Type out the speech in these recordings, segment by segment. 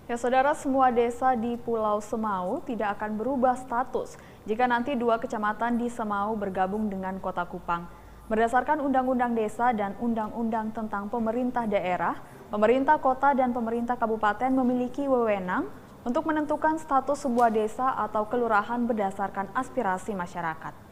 Ya, saudara, semua desa di Pulau Semau tidak akan berubah status jika nanti dua kecamatan di Semau bergabung dengan Kota Kupang. Berdasarkan Undang-Undang Desa dan Undang-Undang tentang Pemerintah Daerah, pemerintah kota dan pemerintah kabupaten memiliki wewenang untuk menentukan status sebuah desa atau kelurahan berdasarkan aspirasi masyarakat.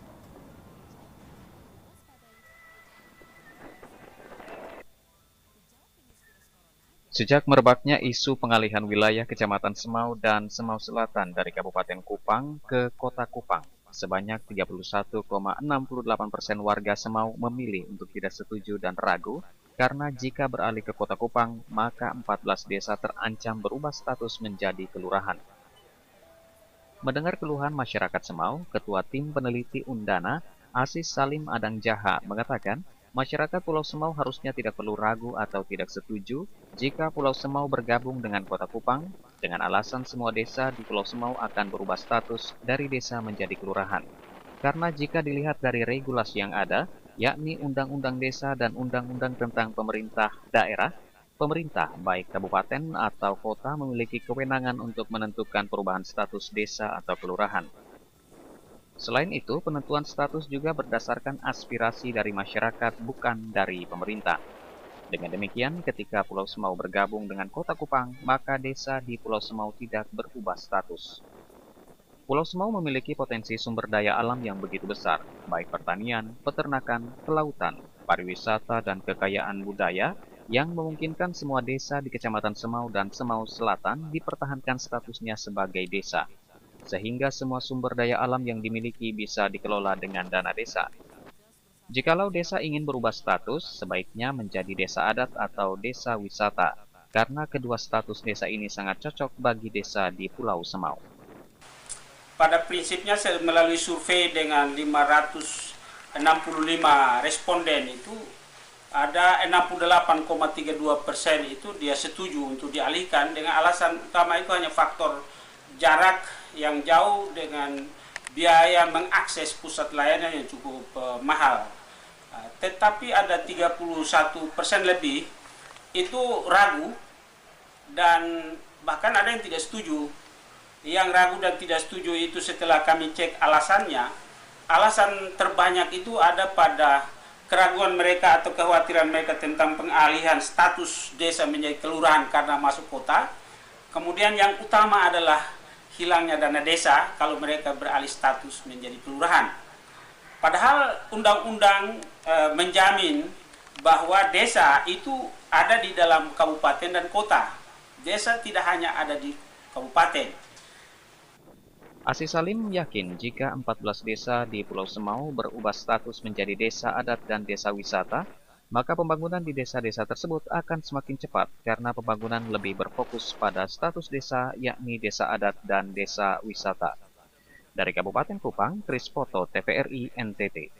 Sejak merebaknya isu pengalihan wilayah Kecamatan Semau dan Semau Selatan dari Kabupaten Kupang ke Kota Kupang, sebanyak 31,68% warga Semau memilih untuk tidak setuju dan ragu karena jika beralih ke Kota Kupang, maka 14 desa terancam berubah status menjadi kelurahan. Mendengar keluhan masyarakat Semau, Ketua Tim Peneliti Undana, Asis Salim Adang Jaha, mengatakan masyarakat Pulau Semau harusnya tidak perlu ragu atau tidak setuju jika Pulau Semau bergabung dengan Kota Kupang, dengan alasan semua desa di Pulau Semau akan berubah status dari desa menjadi kelurahan. Karena jika dilihat dari regulasi yang ada, yakni Undang-Undang Desa dan Undang-Undang tentang Pemerintah Daerah, pemerintah baik kabupaten atau kota memiliki kewenangan untuk menentukan perubahan status desa atau kelurahan. Selain itu, penentuan status juga berdasarkan aspirasi dari masyarakat, bukan dari pemerintah. Dengan demikian, ketika Pulau Semau bergabung dengan Kota Kupang, maka desa di Pulau Semau tidak berubah status. Pulau Semau memiliki potensi sumber daya alam yang begitu besar, baik pertanian, peternakan, kelautan, pariwisata, dan kekayaan budaya, yang memungkinkan semua desa di Kecamatan Semau dan Semau Selatan dipertahankan statusnya sebagai desa, sehingga semua sumber daya alam yang dimiliki bisa dikelola dengan dana desa. Jikalau desa ingin berubah status, sebaiknya menjadi desa adat atau desa wisata, karena kedua status desa ini sangat cocok bagi desa di Pulau Semau. Pada prinsipnya melalui survei dengan 565 responden itu ada 68,32% itu dia setuju untuk dialihkan dengan alasan utama itu hanya faktor jarak yang jauh dengan biaya mengakses pusat layanan yang cukup mahal. Tetapi ada 31% lebih itu ragu dan bahkan ada yang tidak setuju. Yang ragu dan tidak setuju itu setelah kami cek alasannya, alasan terbanyak itu ada pada keraguan mereka atau kekhawatiran mereka tentang pengalihan status desa menjadi kelurahan karena masuk kota. Kemudian yang utama adalah hilangnya dana desa kalau mereka beralih status menjadi kelurahan. Padahal undang-undang menjamin bahwa desa itu ada di dalam kabupaten dan kota. Desa tidak hanya ada di kabupaten. Asis Salim yakin jika 14 desa di Pulau Semau berubah status menjadi desa adat dan desa wisata, maka pembangunan di desa-desa tersebut akan semakin cepat karena pembangunan lebih berfokus pada status desa yakni desa adat dan desa wisata. Dari Kabupaten Kupang, Kris Poto, TVRI NTT.